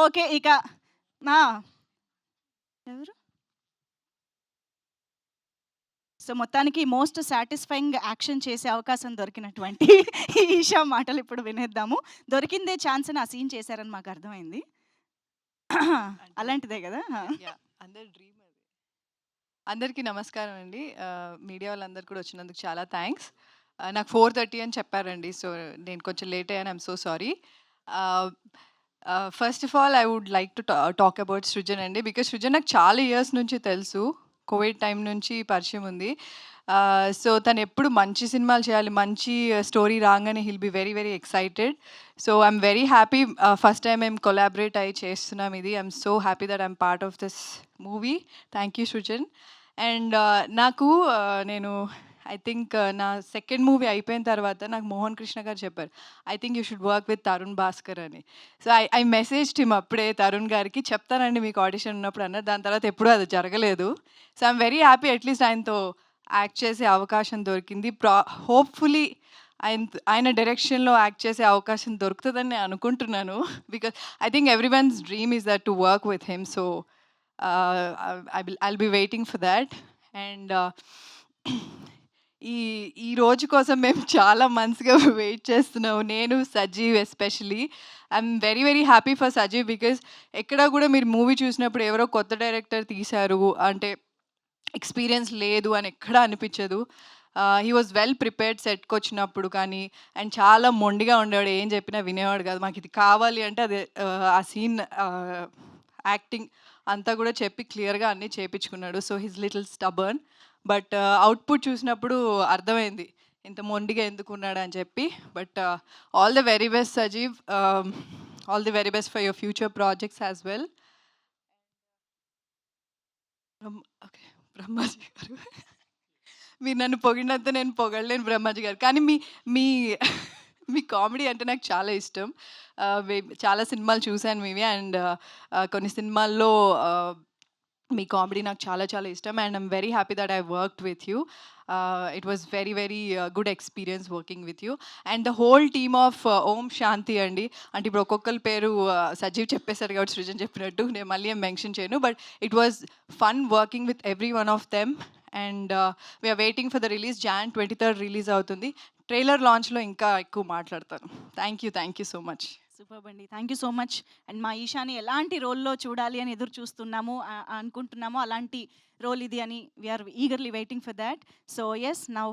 Okay. ఇక ఆ! ఎవరు? సో, మొత్తానికి మోస్ట్ సాటిస్ఫైయింగ్ యాక్షన్ చేసే అవకాశం దొరికినటువంటి ఈషా మాటలు ఇప్పుడు వినేద్దాము. దొరికిందే ఛాన్స్ అని ఆ సీన్ చేశారని మాకర్థమైంది. అంటే అలాంటిదే గదా! ఆ! యాహ్! అందరి డ్రీమ్ అది. అందరికీ నమస్కారం అండి. మీడియా వాళ్ళందరూ కూడా వచ్చినందుకు చాలా థాంక్స్. నాకు 4:30 అని చెప్పారండి. సో, నేను కొంచెం లేట్ అయ్యాను. I'm so sorry. Ah, first of all I would like to talk about Srujan అండి. బికాజ్ సృజన్ నాకు చాలా ఇయర్స్ నుంచి తెలుసు. కోవిడ్ టైం నుంచి పరిచయం ఉంది. సో, తనెప్పుడు మంచి సినిమాలు చేయాలి, మంచి స్టోరీ రాంగానే he'll be very, very excited. So, I'm very happy. First time మేము కొలాబరేట్ అయ్యి చేస్తున్నాం ఇది. I'm so happy that I'm part of this movie. Thank you Srujan. And నాకు నేను ఐ థింక్ నా సెకండ్ మూవీ అయిపోయిన తర్వాత నాకు మోహన్ కృష్ణ గారు చెప్పారు, I think you should work with Tarun Bhaskar అని. సో ఐ మెసేజ్డ్ హిమ్ అప్పుడే తరుణ్ గారికి, చెప్తానండి మీకు ఆడిషన్ ఉన్నప్పుడు అన్నారు. దాని తర్వాత ఎప్పుడూ అది జరగలేదు. So I'm very happy at least ఆయనతో యాక్ట్ చేసే అవకాశం దొరికింది. హోప్ఫుల్లీ ఆయన డైరెక్షన్లో యాక్ట్ చేసే అవకాశం దొరుకుతుందని నేను అనుకుంటున్నాను. Because I think every once dream is that to work with him. So I'll be waiting for that. And ఈ రోజు కోసం మేము చాలా మంత్స్‌గా వెయిట్ చేస్తున్నాము. నేను, Sajeev especially. I'm very, very happy for Sajeev because ఎక్కడ కూడా మీరు మూవీ చూసినప్పుడు ఎవరో కొత్త డైరెక్టర్ తీశారు అంటే ఎక్స్‌పీరియన్స్ లేదు అని ఎక్కడా అనిపించదు. హీ వాస్ వెల్ ప్రిపేర్డ్ సెట్‌కొచ్చినప్పుడు కానీ, అండ్ చాలా మొండిగా ఉండేవాడు. ఏం చెప్పినా వినేవాడు కాదు. మాకిది కావాలి అంటే అది ఆ సీన్ యాక్టింగ్ అంతా కూడా చెప్పి క్లియర్‌గా అన్నీ చేపించుకున్నాడు. So, he is little stubborn. But output చూసినప్పుడు అర్థమైంది ఇంత మొండిగా ఎందుకున్నాడని చెప్పి. But all the very best Sajeev. All the very best for your future projects as well. Okay. Brahmaji garu. మీరు నన్ను పొగిడినంత నేను పొగడలేను బ్రహ్మాజీ గారు. కానీ మీ మీ మీ కామెడీ అంటే నాకు చాలా ఇష్టం. చాలా సినిమాలు చూసాను మీవి. అండ్ కొన్ని సినిమాల్లో మీ కామెడీ నాకు చాలా చాలా ఇష్టం. And I'm very happy that I worked with you. It was very very good experience working with you. And the whole team of Om Shanti అండి. అంటే ఇప్పుడు ఒక్కొక్కరి పేరు సజీవ్ చెప్పేశారు కాబట్టి సృజన్ చెప్పినట్టు నేను మళ్ళీ ఏం మెన్షన్ చేయను. But it was fun working with every one of them. And we're waiting for the release. Jan 23rd release అవుతుంది. ట్రైలర్ లాంచ్లో ఇంకా ఎక్కువ మాట్లాడతాను. Thank you so much. Superb అండి. Thank you so much. And మా ఈషాని ఎలాంటి రోల్‌లో చూడాలి అని ఎదురు చూస్తున్నాము, అనుకుంటున్నామో అలాంటి రోల్ ఇది అని we are eagerly waiting for that. So yes, now